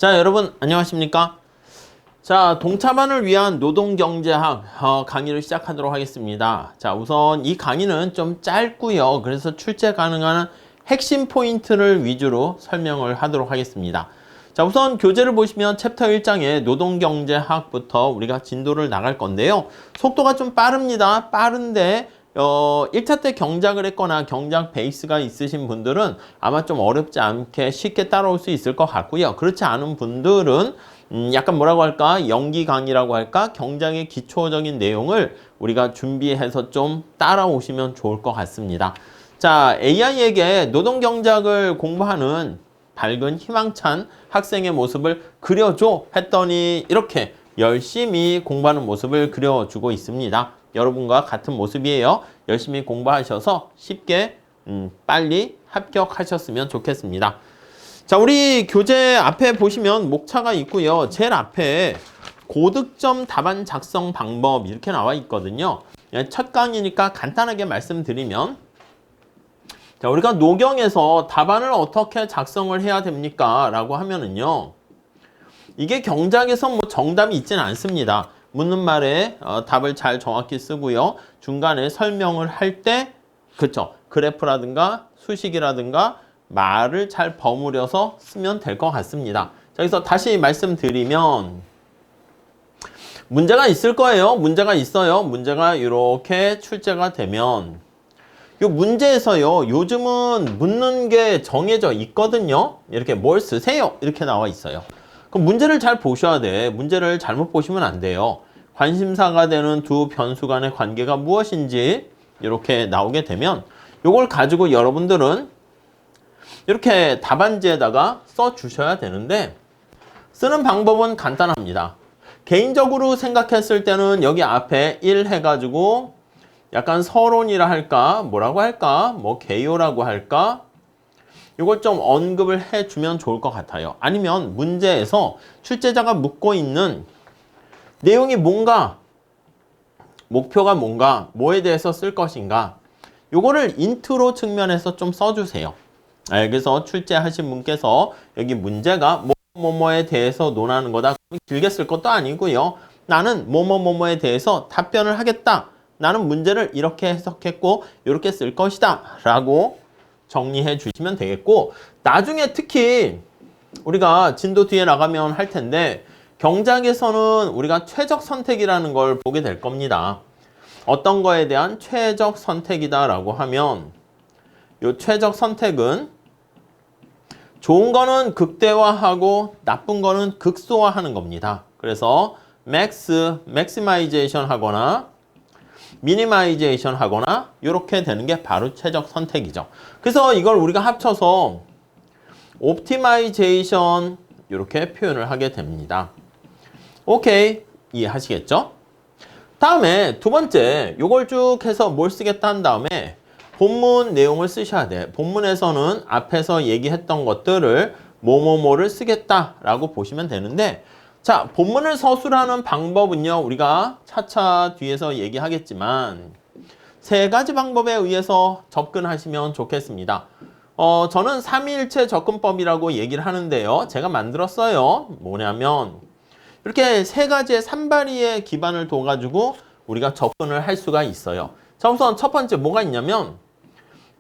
자, 여러분 안녕하십니까? 자, 동차만을 위한 노동경제학 강의를 시작하도록 하겠습니다. 자, 우선 이 강의는 좀 짧고요. 그래서 출제 가능한 핵심 포인트를 위주로 설명을 하도록 하겠습니다. 자, 우선 교재를 보시면 챕터 1장의 노동경제학부터 우리가 진도를 나갈 건데요. 속도가 좀 빠릅니다. 빠른데 1차 때 경작을 했거나 경작 베이스가 있으신 분들은 아마 좀 어렵지 않게 쉽게 따라올 수 있을 것 같고요. 그렇지 않은 분들은 약간 뭐라고 할까? 연기 강의라고 할까? 경작의 기초적인 내용을 우리가 준비해서 좀 따라오시면 좋을 것 같습니다. 자, AI에게 노동경작을 공부하는 밝은 희망찬 학생의 모습을 그려줘 했더니 이렇게 열심히 공부하는 모습을 그려주고 있습니다. 여러분과 같은 모습이에요. 열심히 공부하셔서 쉽게 빨리 합격하셨으면 좋겠습니다. 자, 우리 교재 앞에 보시면 목차가 있고요. 제일 앞에 고득점 답안 작성 방법 이렇게 나와 있거든요. 첫 강의니까 간단하게 말씀드리면, 자, 우리가 노경에서 답안을 어떻게 작성을 해야 됩니까? 라고 하면은요, 이게 경작에서 뭐 정답이 있지는 않습니다. 묻는 말에 답을 잘 정확히 쓰고요. 중간에 설명을 할 때, 그쵸, 그래프라든가 수식이라든가 말을 잘 버무려서 쓰면 될 것 같습니다. 자, 그래서 다시 말씀드리면 문제가 있을 거예요. 문제가 있어요. 문제가 이렇게 출제가 되면 이 문제에서요, 요즘은 묻는 게 정해져 있거든요. 이렇게 뭘 쓰세요? 이렇게 나와 있어요. 그럼 문제를 잘 보셔야 돼. 문제를 잘못 보시면 안 돼요. 관심사가 되는 두 변수 간의 관계가 무엇인지 이렇게 나오게 되면 이걸 가지고 여러분들은 이렇게 답안지에다가 써 주셔야 되는데, 쓰는 방법은 간단합니다. 개인적으로 생각했을 때는 여기 앞에 1 해가지고 약간 서론이라 할까, 뭐라고 할까, 뭐 개요라고 할까, 이걸 좀 언급을 해주면 좋을 것 같아요. 아니면 문제에서 출제자가 묻고 있는 내용이 뭔가, 목표가 뭔가, 뭐에 대해서 쓸 것인가, 요거를 인트로 측면에서 좀 써주세요. 그래서 출제하신 분께서 여기 문제가 뭐뭐뭐에 대해서 논하는 거다. 길게 쓸 것도 아니고요. 나는 뭐뭐뭐뭐에 대해서 답변을 하겠다. 나는 문제를 이렇게 해석했고 이렇게 쓸 것이다. 라고 정리해 주시면 되겠고, 나중에 특히 우리가 진도 뒤에 나가면 할 텐데 경작에서는 우리가 최적 선택이라는 걸 보게 될 겁니다. 어떤 거에 대한 최적 선택이다 라고 하면 이 최적 선택은 좋은 거는 극대화하고 나쁜 거는 극소화하는 겁니다. 그래서 맥시마이제이션 하거나 미니마이제이션 하거나 이렇게 되는 게 바로 최적 선택이죠. 그래서 이걸 우리가 합쳐서 옵티마이제이션 이렇게 표현을 하게 됩니다. 오케이, 이해하시겠죠? 다음에 두 번째, 요걸 쭉 해서 뭘 쓰겠다 한 다음에 본문 내용을 쓰셔야 돼. 본문에서는 앞에서 얘기했던 것들을 뭐뭐뭐를 쓰겠다라고 보시면 되는데, 자, 본문을 서술하는 방법은요, 우리가 차차 뒤에서 얘기하겠지만 세 가지 방법에 의해서 접근하시면 좋겠습니다. 저는 삼위일체 접근법이라고 얘기를 하는데요. 제가 만들었어요. 뭐냐면 이렇게 세 가지의 산발이의 기반을 둬가지고 우리가 접근을 할 수가 있어요. 자, 우선 첫 번째 뭐가 있냐면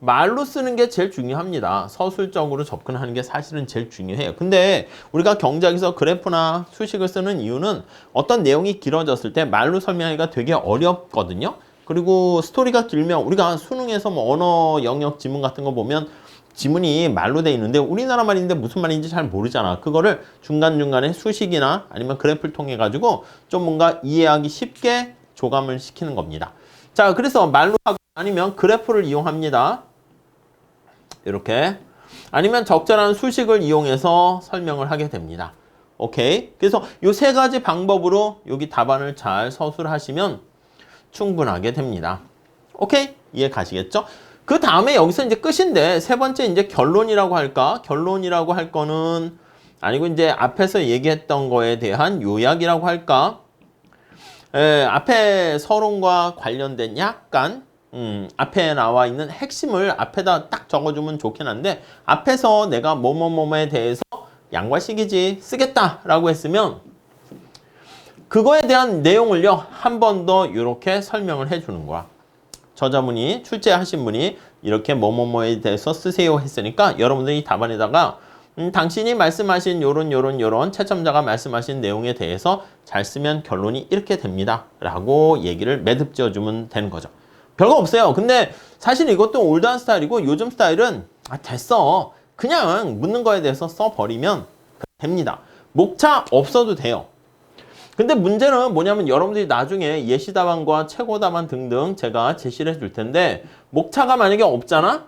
말로 쓰는 게 제일 중요합니다. 서술적으로 접근하는 게 사실은 제일 중요해요. 근데 우리가 경작에서 그래프나 수식을 쓰는 이유는 어떤 내용이 길어졌을 때 말로 설명하기가 되게 어렵거든요. 그리고 스토리가 길면 우리가 수능에서 뭐 언어 영역 지문 같은 거 보면 지문이 말로 돼 있는데 우리나라 말인데 무슨 말인지 잘 모르잖아. 그거를 중간중간에 수식이나 아니면 그래프를 통해 가지고 좀 뭔가 이해하기 쉽게 조감을 시키는 겁니다. 자, 그래서 말로 하고 아니면 그래프를 이용합니다. 이렇게. 아니면 적절한 수식을 이용해서 설명을 하게 됩니다. 오케이. 그래서 이 세 가지 방법으로 여기 답안을 잘 서술하시면 충분하게 됩니다. 오케이. 이해 가시겠죠? 그 다음에 여기서 이제 끝인데 세 번째 이제 결론이라고 할까? 결론이라고 할 거는 아니고 이제 앞에서 얘기했던 거에 대한 요약이라고 할까? 앞에 서론과 관련된 약간 앞에 나와 있는 핵심을 앞에다 딱 적어주면 좋긴 한데, 앞에서 내가 뭐뭐뭐뭐에 대해서 양과식이지 쓰겠다라고 했으면 그거에 대한 내용을요 한 번 더 이렇게 설명을 해주는 거야. 저자분이 출제하신 분이 이렇게 뭐뭐뭐에 대해서 쓰세요 했으니까 여러분들이 답안에다가 당신이 말씀하신 요런 채점자가 말씀하신 내용에 대해서 잘 쓰면 결론이 이렇게 됩니다 라고 얘기를 매듭 지어주면 되는 거죠. 별거 없어요. 근데 사실 이것도 올드한 스타일이고 요즘 스타일은 됐어 그냥 묻는 거에 대해서 써버리면 됩니다. 목차 없어도 돼요. 근데 문제는 뭐냐면 여러분들이 나중에 예시 답안과 최고 답안 등등 제가 제시를 해줄 텐데 목차가 만약에 없잖아?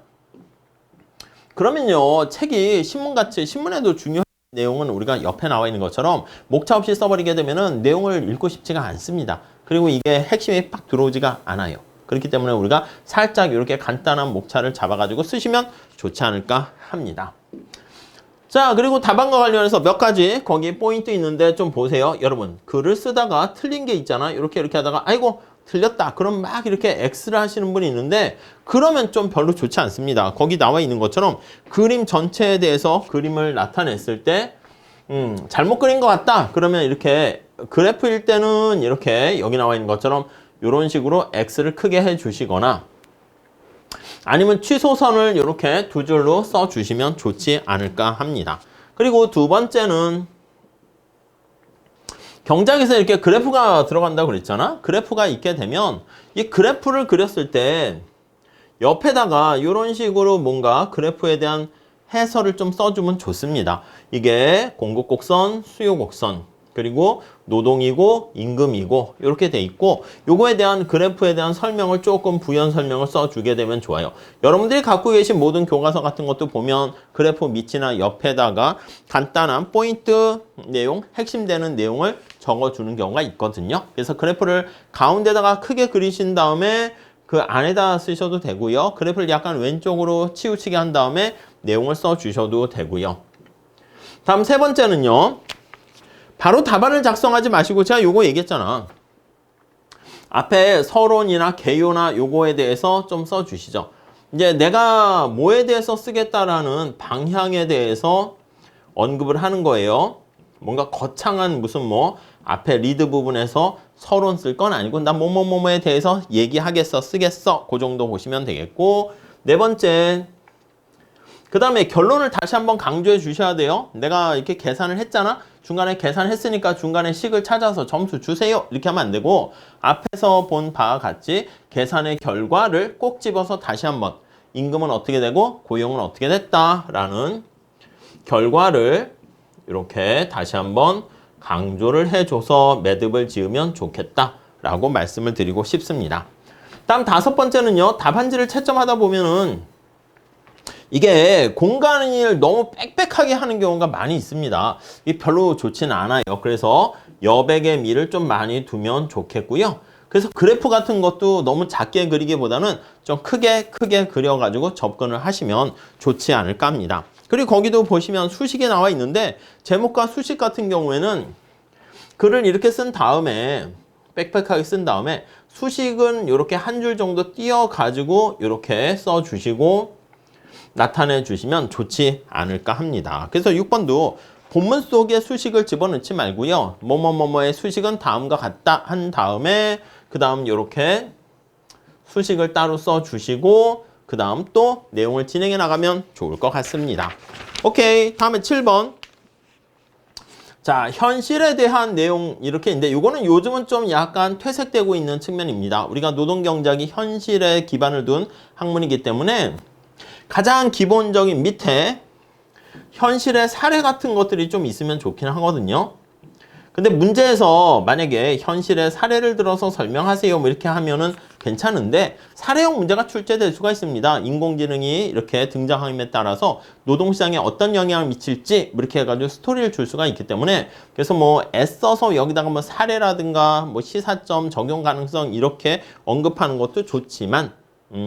그러면요 책이 신문같이 신문에도 중요한 내용은 우리가 옆에 나와 있는 것처럼 목차 없이 써버리게 되면은 내용을 읽고 싶지가 않습니다. 그리고 이게 핵심이 빡 들어오지가 않아요. 그렇기 때문에 우리가 살짝 이렇게 간단한 목차를 잡아가지고 쓰시면 좋지 않을까 합니다. 자, 그리고 답안과 관련해서 몇 가지 거기 포인트 있는데 좀 보세요. 여러분, 글을 쓰다가 틀린 게 있잖아. 이렇게 하다가 아이고 틀렸다. 그럼 막 이렇게 X를 하시는 분이 있는데 그러면 좀 별로 좋지 않습니다. 거기 나와 있는 것처럼 그림 전체에 대해서 그림을 나타냈을 때 잘못 그린 것 같다. 그러면 이렇게 그래프일 때는 이렇게 여기 나와 있는 것처럼 이런 식으로 X를 크게 해주시거나 아니면 취소선을 이렇게 두 줄로 써주시면 좋지 않을까 합니다. 그리고 두 번째는 경작에서 이렇게 그래프가 들어간다고 그랬잖아? 그래프가 있게 되면 이 그래프를 그렸을 때 옆에다가 이런 식으로 뭔가 그래프에 대한 해설을 좀 써주면 좋습니다. 이게 공급곡선, 수요곡선, 그리고 노동이고 임금이고 이렇게 돼 있고 요거에 대한 그래프에 대한 설명을 조금 부연 설명을 써주게 되면 좋아요. 여러분들이 갖고 계신 모든 교과서 같은 것도 보면 그래프 밑이나 옆에다가 간단한 포인트 내용, 핵심되는 내용을 적어주는 경우가 있거든요. 그래서 그래프를 가운데다가 크게 그리신 다음에 그 안에다 쓰셔도 되고요. 그래프를 약간 왼쪽으로 치우치게 한 다음에 내용을 써주셔도 되고요. 다음 세 번째는요. 바로 답안을 작성하지 마시고 제가 요거 얘기했잖아. 앞에 서론이나 개요나 요거에 대해서 좀 써주시죠. 이제 내가 뭐에 대해서 쓰겠다라는 방향에 대해서 언급을 하는 거예요. 뭔가 거창한 무슨 뭐 앞에 리드 부분에서 서론 쓸 건 아니고 난 뭐뭐뭐뭐에 대해서 얘기하겠어, 쓰겠어. 그 정도 보시면 되겠고 네 번째 그 다음에 결론을 다시 한번 강조해 주셔야 돼요. 내가 이렇게 계산을 했잖아. 중간에 계산했으니까 중간에 식을 찾아서 점수 주세요. 이렇게 하면 안 되고 앞에서 본 바와 같이 계산의 결과를 꼭 집어서 다시 한번 임금은 어떻게 되고 고용은 어떻게 됐다라는 결과를 이렇게 다시 한번 강조를 해줘서 매듭을 지으면 좋겠다라고 말씀을 드리고 싶습니다. 다음 다섯 번째는요. 답안지를 채점하다 보면은 이게 공간을 너무 빽빽하게 하는 경우가 많이 있습니다. 이게 별로 좋지는 않아요. 그래서 여백의 미를 좀 많이 두면 좋겠고요. 그래서 그래프 같은 것도 너무 작게 그리기보다는 좀 크게 그려가지고 접근을 하시면 좋지 않을까 합니다. 그리고 거기도 보시면 수식이 나와 있는데 제목과 수식 같은 경우에는 글을 이렇게 쓴 다음에 빽빽하게 쓴 다음에 수식은 이렇게 한 줄 정도 띄어가지고 이렇게 써주시고 나타내 주시면 좋지 않을까 합니다. 그래서 6번도 본문 속에 수식을 집어넣지 말고요. 뭐뭐뭐뭐의 수식은 다음과 같다 한 다음에 그 다음 이렇게 수식을 따로 써주시고 그 다음 또 내용을 진행해 나가면 좋을 것 같습니다. 오케이. 다음에 7번. 자, 현실에 대한 내용 이렇게 있는데 이거는 요즘은 좀 약간 퇴색되고 있는 측면입니다. 우리가 노동경작이 현실에 기반을 둔 학문이기 때문에 가장 기본적인 밑에 현실의 사례 같은 것들이 좀 있으면 좋긴 하거든요. 근데 문제에서 만약에 현실의 사례를 들어서 설명하세요 뭐 이렇게 하면은 괜찮은데 사례형 문제가 출제될 수가 있습니다. 인공지능이 이렇게 등장함에 따라서 노동시장에 어떤 영향을 미칠지 뭐 이렇게 해가지고 스토리를 줄 수가 있기 때문에 그래서 뭐 애써서 여기다가 뭐 사례라든가 뭐 시사점 적용 가능성 이렇게 언급하는 것도 좋지만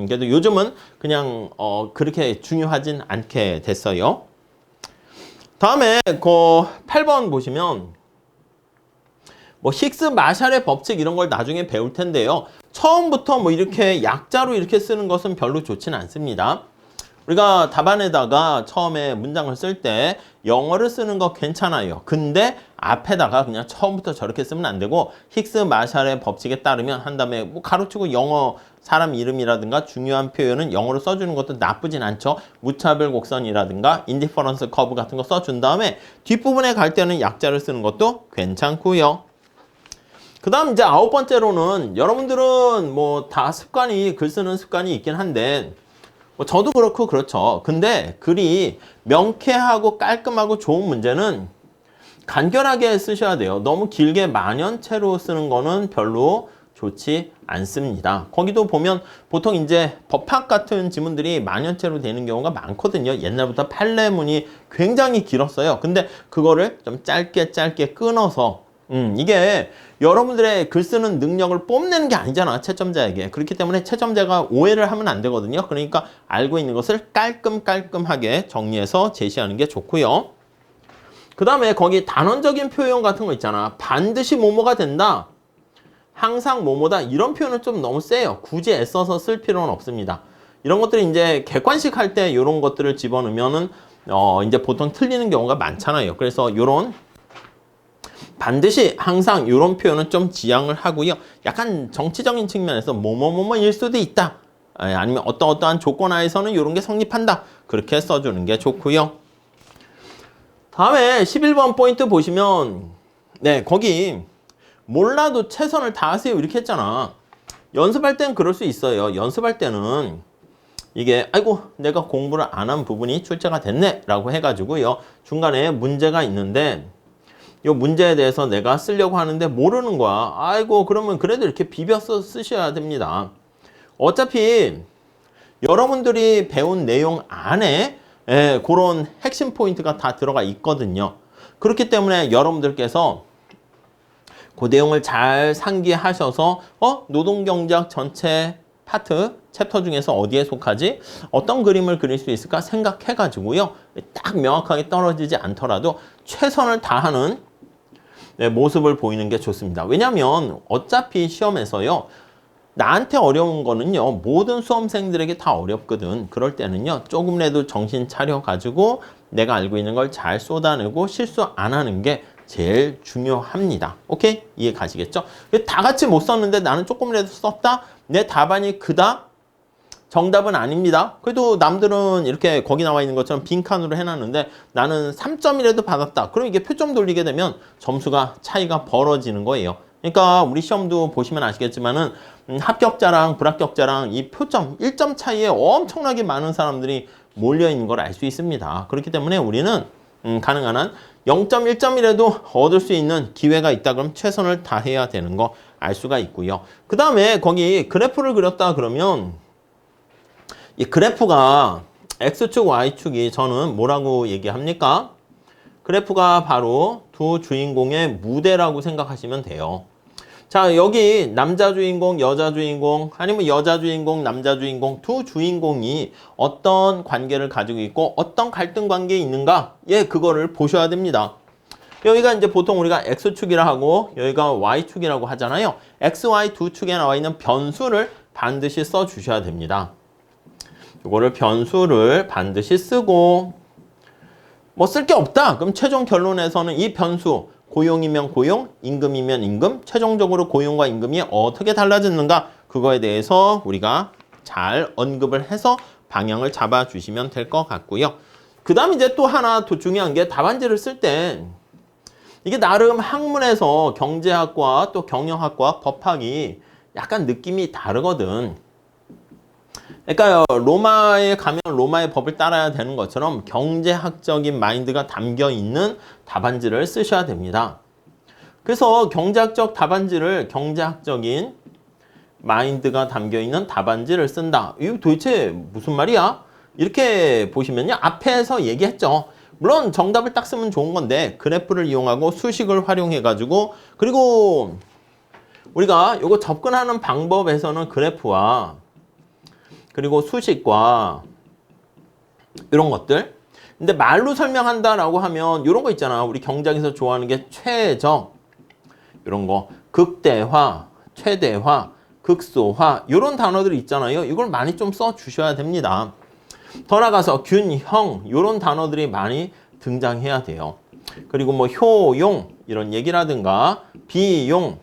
그래도 요즘은 그냥 그렇게 중요하진 않게 됐어요. 다음에 그 8번 보시면 뭐 히그스 마샬의 법칙 이런 걸 나중에 배울 텐데요. 처음부터 뭐 이렇게 약자로 이렇게 쓰는 것은 별로 좋지는 않습니다. 우리가 답안에다가 처음에 문장을 쓸 때 영어를 쓰는 거 괜찮아요. 근데 앞에다가 그냥 처음부터 저렇게 쓰면 안 되고 힉스 마샬의 법칙에 따르면 한 다음에 뭐 가로치고 영어 사람 이름이라든가 중요한 표현은 영어로 써주는 것도 나쁘진 않죠. 무차별 곡선이라든가 인디퍼런스 커브 같은 거 써준 다음에 뒷부분에 갈 때는 약자를 쓰는 것도 괜찮고요. 그 다음 이제 9번째로는 여러분들은 뭐 다 습관이 글 쓰는 습관이 있긴 한데 뭐 저도 그렇고 그렇죠. 근데 글이 명쾌하고 깔끔하고 좋은 문제는 간결하게 쓰셔야 돼요. 너무 길게 만연체로 쓰는 거는 별로 좋지 않습니다. 거기도 보면 보통 이제 법학 같은 지문들이 만연체로 되는 경우가 많거든요. 옛날부터 판례문이 굉장히 길었어요. 근데 그거를 좀 짧게 끊어서 이게 여러분들의 글 쓰는 능력을 뽐내는 게 아니잖아, 채점자에게. 그렇기 때문에 채점자가 오해를 하면 안 되거든요. 그러니까 알고 있는 것을 깔끔하게 정리해서 제시하는 게 좋고요. 그 다음에 거기 단언적인 표현 같은 거 있잖아. 반드시 뭐뭐가 된다. 항상 뭐뭐다. 이런 표현은 좀 너무 세요. 굳이 애써서 쓸 필요는 없습니다. 이런 것들이 이제 객관식 할 때 이런 것들을 집어넣으면은 이제 보통 틀리는 경우가 많잖아요. 그래서 이런 반드시 항상 이런 표현은 좀 지양을 하고요. 약간 정치적인 측면에서 뭐뭐뭐뭐일 수도 있다. 아니면 어떠한 조건 하에서는 이런 게 성립한다. 그렇게 써주는 게 좋고요. 다음에 11번 포인트 보시면 네, 거기 몰라도 최선을 다하세요 이렇게 했잖아. 연습할 땐 그럴 수 있어요. 연습할 때는 이게 아이고 내가 공부를 안 한 부분이 출제가 됐네 라고 해가지고요. 중간에 문제가 있는데 이 문제에 대해서 내가 쓰려고 하는데 모르는 거야. 아이고 그러면 그래도 이렇게 비벼서 쓰셔야 됩니다. 어차피 여러분들이 배운 내용 안에 그런 핵심 포인트가 다 들어가 있거든요. 그렇기 때문에 여러분들께서 그 내용을 잘 상기하셔서 노동경제학 전체 파트, 챕터 중에서 어디에 속하지? 어떤 그림을 그릴 수 있을까 생각해가지고요. 딱 명확하게 떨어지지 않더라도 최선을 다하는 모습을 보이는 게 좋습니다. 왜냐하면 어차피 시험에서요. 나한테 어려운 거는요. 모든 수험생들에게 다 어렵거든. 그럴 때는요. 조금이라도 정신 차려가지고 내가 알고 있는 걸 잘 쏟아내고 실수 안 하는 게 제일 중요합니다. 오케이? 이해 가시겠죠? 다 같이 못 썼는데 나는 조금이라도 썼다? 내 답안이 크다? 정답은 아닙니다. 그래도 남들은 이렇게 거기 나와 있는 것처럼 빈칸으로 해놨는데 나는 3점이라도 받았다. 그럼 이게 표점 돌리게 되면 점수가 차이가 벌어지는 거예요. 그러니까 우리 시험도 보시면 아시겠지만은 합격자랑 불합격자랑 이 표점 1점 차이에 엄청나게 많은 사람들이 몰려 있는 걸 알 수 있습니다. 그렇기 때문에 우리는 가능한 한 0.1점이라도 얻을 수 있는 기회가 있다 그러면 최선을 다해야 되는 거 알 수가 있고요. 그 다음에 거기 그래프를 그렸다 그러면 이 그래프가 X축, Y축이 저는 뭐라고 얘기합니까? 그래프가 바로 두 주인공의 무대라고 생각하시면 돼요. 자, 여기 남자 주인공, 여자 주인공, 아니면 여자 주인공, 남자 주인공 두 주인공이 어떤 관계를 가지고 있고 어떤 갈등 관계에 있는가? 그거를 보셔야 됩니다. 여기가 이제 보통 우리가 X축이라 하고 여기가 Y축이라고 하잖아요. X, Y 두 축에 나와 있는 변수를 반드시 써 주셔야 됩니다. 이거를 변수를 반드시 쓰고 뭐 쓸 게 없다. 그럼 최종 결론에서는 이 변수 고용이면 고용, 임금이면 임금, 최종적으로 고용과 임금이 어떻게 달라졌는가 그거에 대해서 우리가 잘 언급을 해서 방향을 잡아주시면 될 것 같고요. 그 다음 이제 또 하나 더 중요한 게 답안지를 쓸 때 이게 나름 학문에서 경제학과 또 경영학과 법학이 약간 느낌이 다르거든. 그러니까요, 로마에 가면 로마의 법을 따라야 되는 것처럼 경제학적인 마인드가 담겨 있는 답안지를 쓰셔야 됩니다. 그래서 경제학적 답안지를 경제학적인 마인드가 담겨 있는 답안지를 쓴다. 이거 도대체 무슨 말이야? 이렇게 보시면요, 앞에서 얘기했죠. 물론 정답을 딱 쓰면 좋은 건데 그래프를 이용하고 수식을 활용해가지고 그리고 우리가 이거 접근하는 방법에서는 그래프와 그리고 수식과 이런 것들. 근데 말로 설명한다라고 하면 이런 거 있잖아. 우리 경제학에서 좋아하는 게 최적, 이런 거, 극대화, 최대화, 극소화 이런 단어들이 있잖아요. 이걸 많이 좀 써 주셔야 됩니다. 더 나가서 균형 이런 단어들이 많이 등장해야 돼요. 그리고 뭐 효용 이런 얘기라든가 비용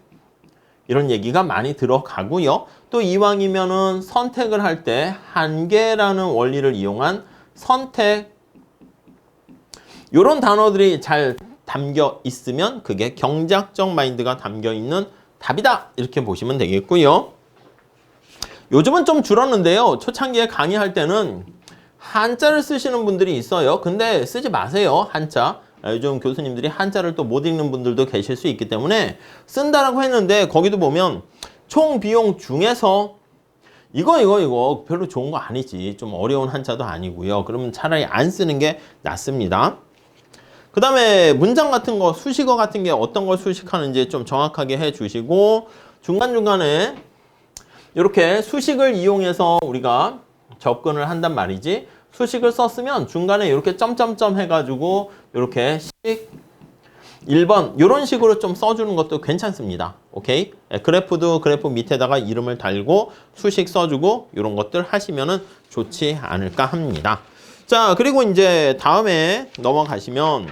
이런 얘기가 많이 들어가고요. 또 이왕이면은 선택을 할 때 한계라는 원리를 이용한 선택 이런 단어들이 잘 담겨 있으면 그게 경제학적 마인드가 담겨 있는 답이다 이렇게 보시면 되겠고요. 요즘은 좀 줄었는데요. 초창기에 강의할 때는 한자를 쓰시는 분들이 있어요. 근데 쓰지 마세요. 한자. 요즘 교수님들이 한자를 또 못 읽는 분들도 계실 수 있기 때문에 쓴다라고 했는데 거기도 보면 총 비용 중에서 이거 별로 좋은 거 아니지. 좀 어려운 한자도 아니고요. 그러면 차라리 안 쓰는 게 낫습니다. 그 다음에 문장 같은 거, 수식어 같은 게 어떤 걸 수식하는지 좀 정확하게 해주시고 중간중간에 이렇게 수식을 이용해서 우리가 접근을 한단 말이지. 수식을 썼으면 중간에 이렇게 점점점 해가지고 이렇게 1번 이런 식으로 좀 써주는 것도 괜찮습니다. 오케이? 그래프도 그래프 밑에다가 이름을 달고 수식 써주고 이런 것들 하시면은 좋지 않을까 합니다. 자, 그리고 이제 다음에 넘어가시면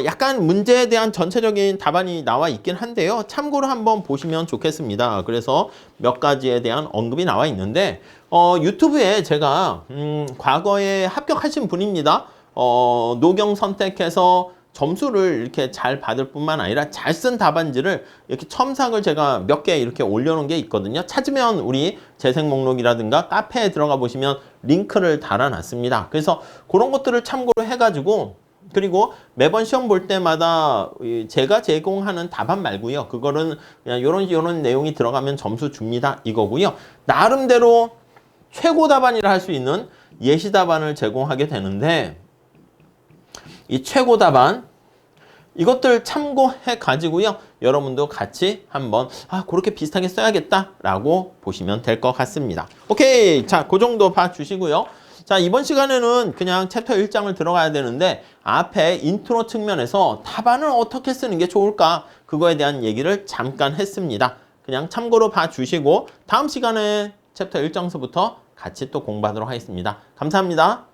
약간 문제에 대한 전체적인 답안이 나와 있긴 한데요. 참고로 한번 보시면 좋겠습니다. 그래서 몇 가지에 대한 언급이 나와 있는데 유튜브에 제가 과거에 합격하신 분입니다. 노경 선택해서 점수를 이렇게 잘 받을 뿐만 아니라 잘 쓴 답안지를 이렇게 첨삭을 제가 몇 개 이렇게 올려놓은 게 있거든요. 찾으면 우리 재생 목록이라든가 카페에 들어가 보시면 링크를 달아놨습니다. 그래서 그런 것들을 참고로 해가지고 그리고 매번 시험 볼 때마다 제가 제공하는 답안 말고요. 그거는 그냥 요런 내용이 들어가면 점수 줍니다. 이거고요. 나름대로 최고 답안이라 할 수 있는 예시 답안을 제공하게 되는데 이 최고 답안 이것들 참고해 가지고요. 여러분도 같이 한번 그렇게 비슷하게 써야겠다라고 보시면 될 것 같습니다. 오케이. 자, 그 정도 봐주시고요. 자, 이번 시간에는 그냥 챕터 1장을 들어가야 되는데 앞에 인트로 측면에서 답안을 어떻게 쓰는 게 좋을까? 그거에 대한 얘기를 잠깐 했습니다. 그냥 참고로 봐주시고 다음 시간에 챕터 1장서부터 같이 또 공부하도록 하겠습니다. 감사합니다.